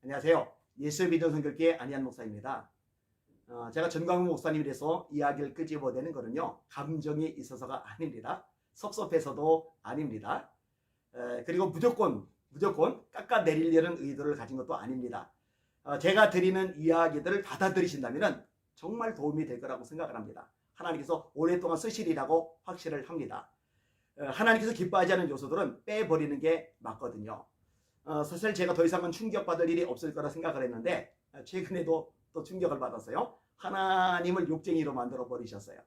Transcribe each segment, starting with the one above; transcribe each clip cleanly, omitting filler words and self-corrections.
안녕하세요. 예수 믿음 선교회 안희한 목사입니다. 제가 전광훈 목사님이 돼서 이야기를 끄집어내는 거는요, 감정이 있어서가 아닙니다. 섭섭해서도 아닙니다. 그리고 무조건 깎아내리려는 의도를 가진 것도 아닙니다. 제가 드리는 이야기들을 받아들이신다면 정말 도움이 될 거라고 생각을 합니다. 하나님께서 오랫동안 쓰시리라고 확신을 합니다. 하나님께서 기뻐하지 않는 요소들은 빼버리는 게 맞거든요. 사실 제가 더 이상은 충격받을 일이 없을 거라 생각을 했는데 최근에도 또 충격을 받았어요. 하나님을 욕쟁이로 만들어 버리셨어요.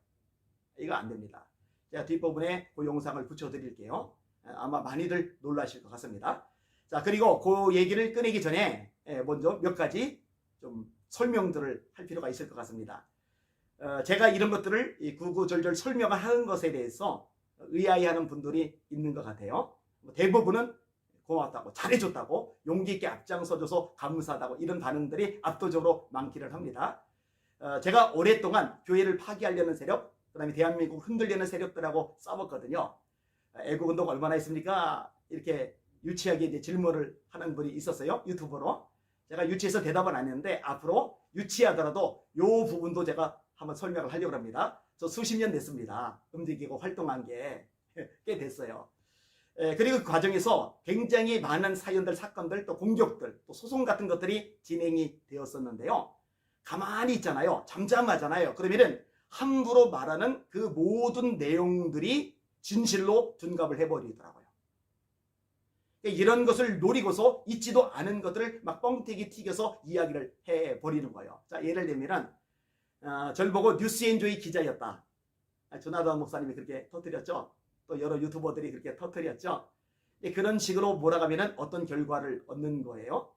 이거 안 됩니다. 제가 뒷부분에 그 영상을 붙여드릴게요. 아마 많이들 놀라실 것 같습니다. 자, 그리고 그 얘기를 꺼내기 전에 먼저 몇 가지 좀 설명들을 할 필요가 있을 것 같습니다. 제가 이런 것들을 구구절절 설명하는 것에 대해서 의아해하는 분들이 있는 것 같아요. 대부분은 고맙다고, 잘해줬다고, 용기 있게 앞장서줘서 감사하다고, 이런 반응들이 압도적으로 많기를 합니다. 제가 오랫동안 교회를 파괴하려는 세력, 그 다음에 대한민국 흔들려는 세력들하고 싸웠거든요. 애국운동 얼마나 했습니까? 이렇게 유치하게 이제 질문을 하는 분이 있었어요, 유튜브로. 제가 유치해서 대답은 안 했는데 앞으로 유치하더라도 이 부분도 제가 한번 설명을 하려고 합니다. 저 수십 년 됐습니다. 움직이고 활동한 게 꽤 됐어요. 그리고 그 과정에서 굉장히 많은 사연들, 사건들, 또 공격들, 또 소송 같은 것들이 진행이 되었었는데요. 가만히 있잖아요. 잠잠하잖아요. 그러면은 함부로 말하는 그 모든 내용들이 진실로 둔갑을 해버리더라고요. 이런 것을 노리고서 있지도 않은 것들을 막 뻥튀기 튀겨서 이야기를 해버리는 거예요. 자, 예를 들면 저를 보고 뉴스엔조이 기자였다. 조나단 목사님이 그렇게 터뜨렸죠. 또 여러 유튜버들이 그렇게 터뜨렸죠. 그런 식으로 몰아가면 어떤 결과를 얻는 거예요?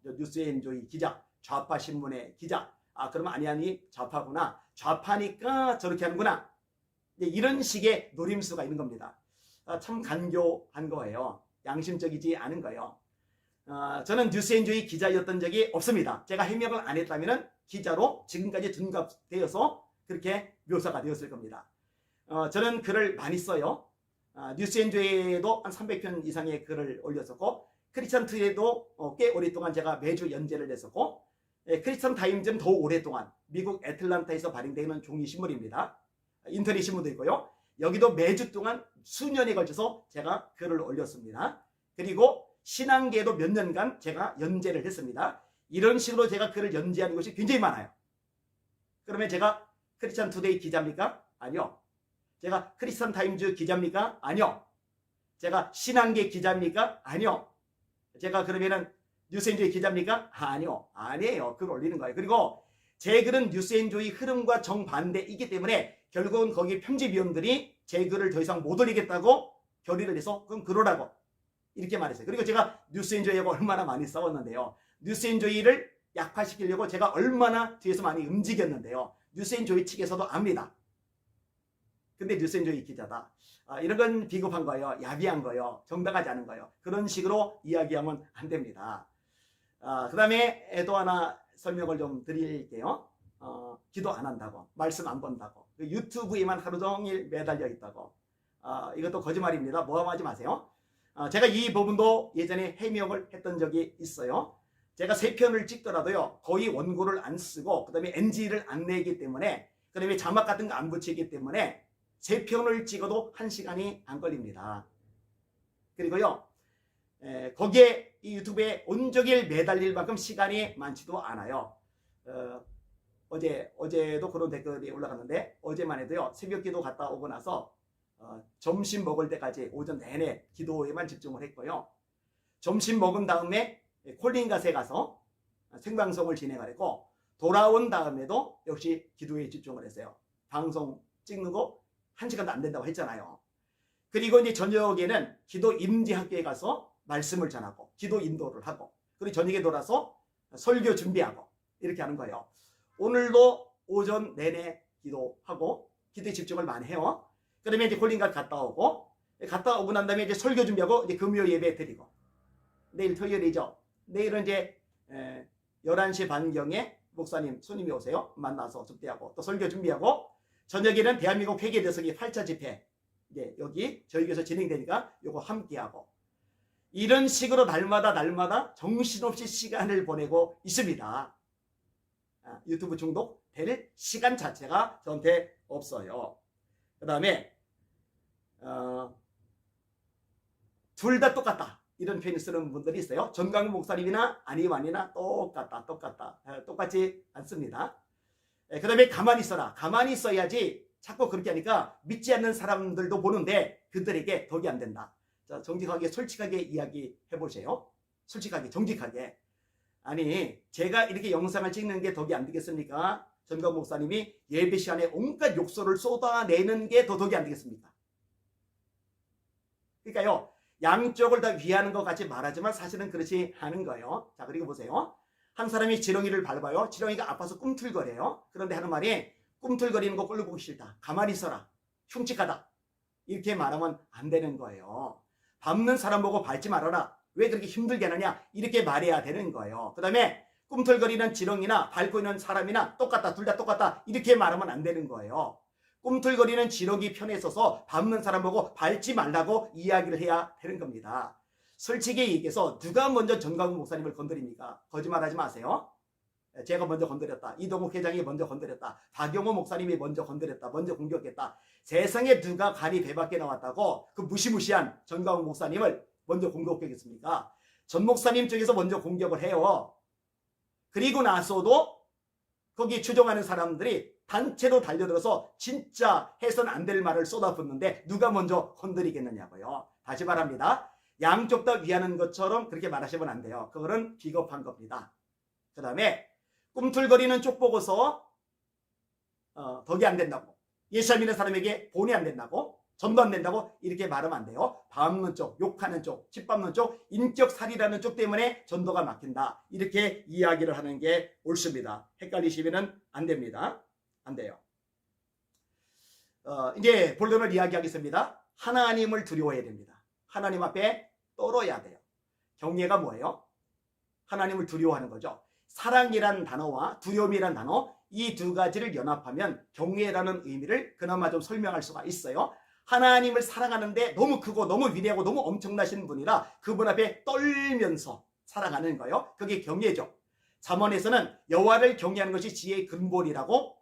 뉴스엔조이 기자, 좌파 신문의 기자. 그러면 아니 좌파구나. 좌파니까 저렇게 하는구나. 이런 식의 노림수가 있는 겁니다. 참 간교한 거예요. 양심적이지 않은 거예요. 저는 뉴스엔조이 기자였던 적이 없습니다. 제가 해명을 안 했다면 기자로 지금까지 둔갑되어서 그렇게 묘사가 되었을 겁니다. 저는 글을 많이 써요. 뉴스엔조이에도 한 300편 이상의 글을 올렸었고, 크리스천 투데이도 꽤 오랫동안 제가 매주 연재를 했었고, 크리스천 타임즈는 더 오랫동안 미국 애틀란타에서 발행되는 종이 신문입니다. 인터넷 신문도 있고요. 여기도 매주 동안 수년에 걸쳐서 제가 글을 올렸습니다. 그리고 신앙계에도 몇 년간 제가 연재를 했습니다. 이런 식으로 제가 글을 연재하는 것이 굉장히 많아요. 그러면 제가 크리스천 투데이 기자입니까? 아니요. 제가 크리스천 타임즈 기자입니까? 아니요. 제가 신앙계 기자입니까? 아니요. 제가 그러면은 뉴스엔조이 기자입니까? 아니요. 아니에요. 글 올리는 거예요. 그리고 제 글은 뉴스엔조이 흐름과 정반대이기 때문에 결국은 거기 편집위원들이 제 글을 더 이상 못 올리겠다고 결의를 해서 그럼 그러라고 이렇게 말했어요. 그리고 제가 뉴스엔조이하고 얼마나 많이 싸웠는데요. 뉴스엔조이를 약화시키려고 제가 얼마나 뒤에서 많이 움직였는데요. 뉴스엔조이 측에서도 압니다. 근데 뉴스엔조이 기자다. 이런 건 비겁한 거예요. 야비한 거예요. 정당하지 않은 거예요. 그런 식으로 이야기하면 안 됩니다. 그 다음에 또 하나 설명을 좀 드릴게요. 기도 안 한다고, 말씀 안 본다고, 유튜브에만 하루 종일 매달려 있다고. 이것도 거짓말입니다. 모함하지 마세요. 제가 이 부분도 예전에 해명을 했던 적이 있어요. 제가 3편을 찍더라도요, 거의 원고를 안 쓰고, 그 다음에 NG를 안 내기 때문에, 그 다음에 자막 같은 거 안 붙이기 때문에 3편을 찍어도 1시간이 안 걸립니다. 그리고요, 거기에 이 유튜브에 온종일 매달릴 만큼 시간이 많지도 않아요. 어제도 그런 댓글이 올라갔는데, 어제만 해도요, 새벽 기도 갔다 오고 나서 점심 먹을 때까지 오전 내내 기도에만 집중을 했고요. 점심 먹은 다음에 콜링갓에 가서 생방송을 진행을 했고, 돌아온 다음에도 역시 기도에 집중을 했어요. 방송 찍는 거 1시간도 안 된다고 했잖아요. 그리고 이제 저녁에는 기도 임지학교에 가서 말씀을 전하고, 기도 인도를 하고, 그리고 저녁에 돌아서 설교 준비하고, 이렇게 하는 거예요. 오늘도 오전 내내 기도하고, 기도에 집중을 많이 해요. 그러면 이제 콜링갓 갔다 오고 난 다음에 이제 설교 준비하고, 이제 금요 예배 드리고, 내일 토요일이죠. 내일은 이제 11시 반경에 목사님 손님이 오세요. 만나서 접대하고, 또 설교 준비하고, 저녁에는 대한민국 회계대석이 8차 집회, 이제 여기 저희 교회에서 진행되니까 요거 함께하고, 이런 식으로 날마다 정신없이 시간을 보내고 있습니다. 유튜브 중독 될 시간 자체가 저한테 없어요. 그 다음에 둘 다 똑같다 이런 표현을 쓰는 분들이 있어요. 전광훈 목사님이나 아니나 똑같다 똑같지 않습니다. 그 다음에 가만히 있어라. 가만히 있어야지. 자꾸 그렇게 하니까 믿지 않는 사람들도 보는데 그들에게 덕이 안 된다. 자, 정직하게 솔직하게 이야기해 보세요. 솔직하게 정직하게. 아니 제가 이렇게 영상을 찍는 게 덕이 안 되겠습니까? 전광훈 목사님이 예배 시간에 온갖 욕설을 쏟아내는 게 더 덕이 안 되겠습니까? 그러니까요, 양쪽을 다 위하는 것 같이 말하지만 사실은 그렇지 않은 거예요. 자, 그리고 보세요. 한 사람이 지렁이를 밟아요. 지렁이가 아파서 꿈틀거려요. 그런데 하는 말이 꿈틀거리는 거 꼴로 보기 싫다. 가만히 있어라. 흉측하다. 이렇게 말하면 안 되는 거예요. 밟는 사람 보고 밟지 말아라. 왜 그렇게 힘들게 하느냐? 이렇게 말해야 되는 거예요. 그 다음에 꿈틀거리는 지렁이나 밟고 있는 사람이나 똑같다. 둘 다 똑같다. 이렇게 말하면 안 되는 거예요. 꿈틀거리는 지렁이 편에 서서 밟는 사람 보고 밟지 말라고 이야기를 해야 되는 겁니다. 솔직히 얘기해서 누가 먼저 전광훈 목사님을 건드립니까? 거짓말하지 마세요. 제가 먼저 건드렸다. 이동욱 회장이 먼저 건드렸다. 박용호 목사님이 먼저 건드렸다. 먼저 공격했다. 세상에 누가 간이 배 밖에 나왔다고 그 무시무시한 전광훈 목사님을 먼저 공격했겠습니까? 전 목사님 쪽에서 먼저 공격을 해요. 그리고 나서도 거기 추종하는 사람들이 단체로 달려들어서 진짜 해서는 안 될 말을 쏟아붓는데 누가 먼저 건드리겠느냐고요. 다시 말합니다. 양쪽 다 위하는 것처럼 그렇게 말하시면 안 돼요. 그거는 비겁한 겁니다. 그 다음에 꿈틀거리는 쪽 보고서 덕이 안 된다고, 예수 믿는 사람에게 본이 안 된다고, 전도 안 된다고 이렇게 말하면 안 돼요. 밟는 쪽, 욕하는 쪽, 짓밟는 쪽, 인격살이라는 쪽 때문에 전도가 막힌다. 이렇게 이야기를 하는 게 옳습니다. 헷갈리시면 안 됩니다. 안 돼요. 이제 본론을 이야기하겠습니다. 하나님을 두려워해야 됩니다. 하나님 앞에 떨어야 돼요. 경외가 뭐예요? 하나님을 두려워하는 거죠. 사랑이라는 단어와 두려움이라는 단어, 이 두 가지를 연합하면 경외라는 의미를 그나마 좀 설명할 수가 있어요. 하나님을 사랑하는데 너무 크고 너무 위대하고 너무 엄청나신 분이라 그분 앞에 떨면서 살아가는 거예요. 그게 경외죠. 잠언에서는 여호와를 경외하는 것이 지혜의 근본이라고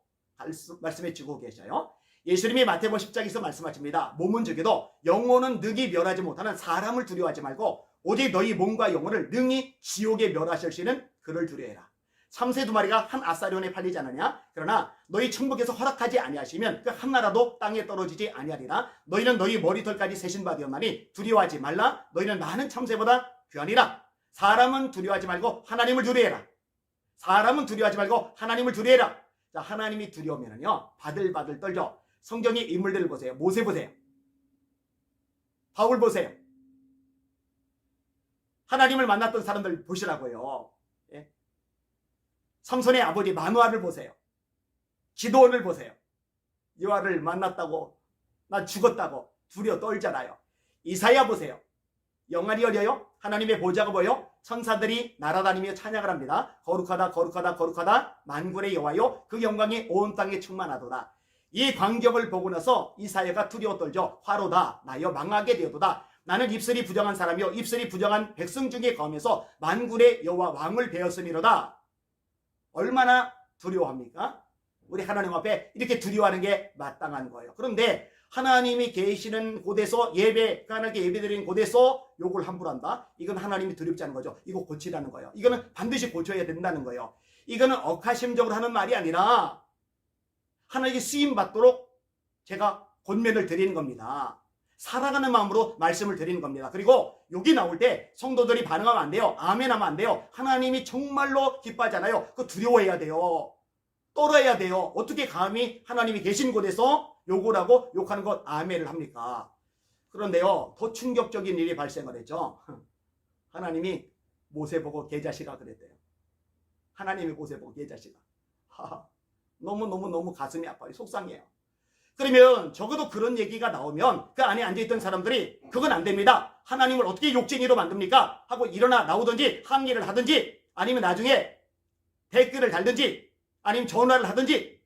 말씀해 주고 계셔요. 예수님이 마태복음 10장에서 말씀하십니다. 몸은 죽여도 영혼은 능히 멸하지 못하는 사람을 두려워하지 말고 오직 너희 몸과 영혼을 능히 지옥에 멸하실 수 있는 그를 두려워해라. 참새 두 마리가 한 아사리온에 팔리지 않느냐? 그러나 너희 천국에서 허락하지 아니하시면 그 하나라도 땅에 떨어지지 아니하리라. 너희는 너희 머리털까지 세신 바 되었나니 두려워하지 말라. 너희는 많은 참새보다 귀하니라. 사람은 두려워하지 말고 하나님을 두려워해라. 사람은 두려워하지 말고 하나님을 두려워해라. 자, 하나님이 두려우면요 바들바들 떨죠. 성경의 인물들을 보세요. 모세 보세요. 바울 보세요. 하나님을 만났던 사람들 보시라고요. 예? 삼손의 아버지 마누아를 보세요. 기도원을 보세요. 여호와를 만났다고 난 죽었다고 두려워 떨잖아요. 이사야 보세요. 영알이 열려요. 하나님의 보좌가 보여 천사들이 날아다니며 찬양을 합니다. 거룩하다 거룩하다 거룩하다 만군의 여호와요 그 영광이 온 땅에 충만하도다. 이 광경을 보고 나서 이사야가 두려워 떨죠. 화로다 나여 망하게 되어도다. 나는 입술이 부정한 사람이요 입술이 부정한 백성 중에 거하면서 만군의 여호와 왕을 베었음이로다. 얼마나 두려워합니까? 우리 하나님 앞에 이렇게 두려워하는 게 마땅한 거예요. 그런데 하나님이 계시는 곳에서 하나님께 예배드리는 곳에서 욕을 함부로 한다? 이건 하나님이 두렵지 않은 거죠. 이거 고치라는 거예요. 이거는 반드시 고쳐야 된다는 거예요. 이거는 억하심적으로 하는 말이 아니라 하나님께 쓰임받도록 제가 권면을 드리는 겁니다. 사랑하는 마음으로 말씀을 드리는 겁니다. 그리고 여기 나올 때 성도들이 반응하면 안 돼요. 아멘 하면 안 돼요. 하나님이 정말로 기뻐하잖아요. 그거 두려워해야 돼요. 떨어야 돼요. 어떻게 감히 하나님이 계신 곳에서 욕을 하고 욕하는 것 아멘을 합니까? 그런데요 더 충격적인 일이 발생을 했죠. 하나님이 모세 보고 개자식아 그랬대요. 하나님이 모세 보고 개자식아. 너무 가슴이 아파요. 속상해요. 그러면 적어도 그런 얘기가 나오면 그 안에 앉아있던 사람들이 그건 안 됩니다. 하나님을 어떻게 욕쟁이로 만듭니까? 하고 일어나 나오든지 항의를 하든지 아니면 나중에 댓글을 달든지 아니면 전화를 하든지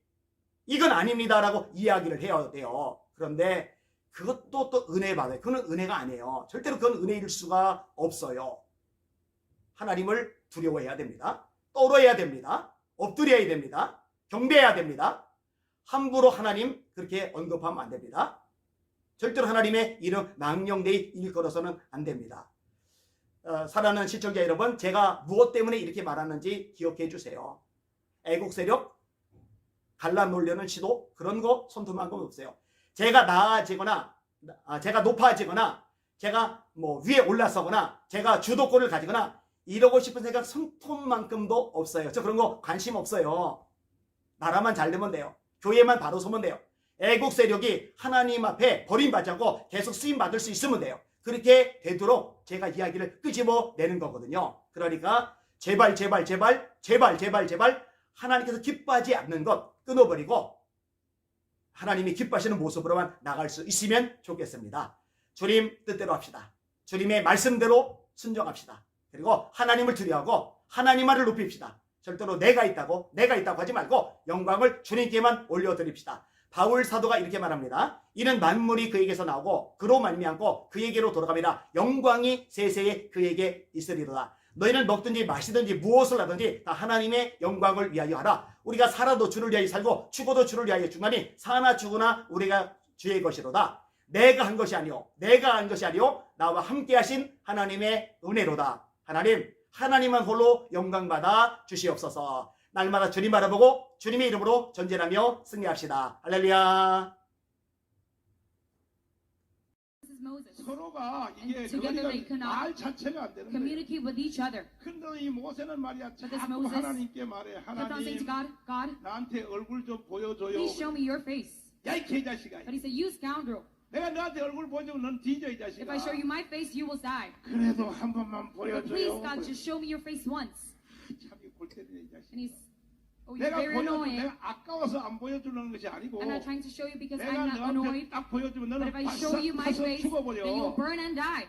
이건 아닙니다라고 이야기를 해야 돼요. 그런데 그것도 또 은혜 받아요. 그건 은혜가 아니에요. 절대로 그건 은혜일 수가 없어요. 하나님을 두려워해야 됩니다. 떨어야 됩니다. 엎드려야 됩니다. 경배해야 됩니다. 함부로 하나님 그렇게 언급하면 안 됩니다. 절대로 하나님의 이름 망령되이 일컬어서는 안 됩니다. 사랑하는 시청자 여러분, 제가 무엇 때문에 이렇게 말하는지 기억해 주세요. 애국 세력, 갈라 놀려는 시도, 그런 거 손톱만큼 없어요. 제가 나아지거나, 제가 높아지거나, 제가 뭐 위에 올라서거나, 제가 주도권을 가지거나, 이러고 싶은 생각 손톱만큼도 없어요. 저 그런 거 관심 없어요. 나라만 잘 되면 돼요. 교회만 바로 서면 돼요. 애국 세력이 하나님 앞에 버림받지 않고 계속 쓰임받을 수 있으면 돼요. 그렇게 되도록 제가 이야기를 끄집어내는 거거든요. 그러니까 제발 하나님께서 기뻐하지 않는 것 끊어버리고 하나님이 기뻐하시는 모습으로만 나갈 수 있으면 좋겠습니다. 주님 뜻대로 합시다. 주님의 말씀대로 순종합시다. 그리고 하나님을 두려워하고 하나님 말을 높입시다. 절대로 내가 있다고 하지 말고 영광을 주님께만 올려드립시다. 바울 사도가 이렇게 말합니다. 이는 만물이 그에게서 나오고 그로 말미암고 그에게로 돌아갑니다. 영광이 세세에 그에게 있으리로다. 너희는 먹든지 마시든지 무엇을 하든지 다 하나님의 영광을 위하여 하라. 우리가 살아도 주를 위하여 살고 죽어도 주를 위하여 죽나니 사나 죽으나 우리가 주의 것이로다. 내가 한 것이 아니요 나와 함께 하신 하나님의 은혜로다. 하나님만 홀로 영광받아 주시옵소서. 날마다 주님 바라보고 주님의 이름으로 전쟁하며 승리합시다. 할렐루야. 서로가 이게 together they 그러니까 cannot 말 자체가 안 되는 거예요. communicate with each other. 근데 이 모세는 말이야 But this 자꾸 Moses 하나님께 말해. kept on saying to 하나님 God, 나한테 얼굴 좀 보여줘요. please show me your face. 야 이 개자식아. But he said, you scoundrel. 내가 너한테 얼굴 보여주면 넌 뒤져 이 자식아. If I show you my face, you will die. 그래도 한 번만 But please, 보여줘요. God, just show me your face once. 참이 골 때리네 이 자식. And he's, oh, you're 내가 very 보여줘 annoying. 내가 아까워서 안 보여주는 것이 아니고 I'm not trying to show you because 내가 I'm not 너한테 annoyed. 딱 보여주면 But 너는 if I show you my 바싹 face, 죽어버려. then you will burn and die.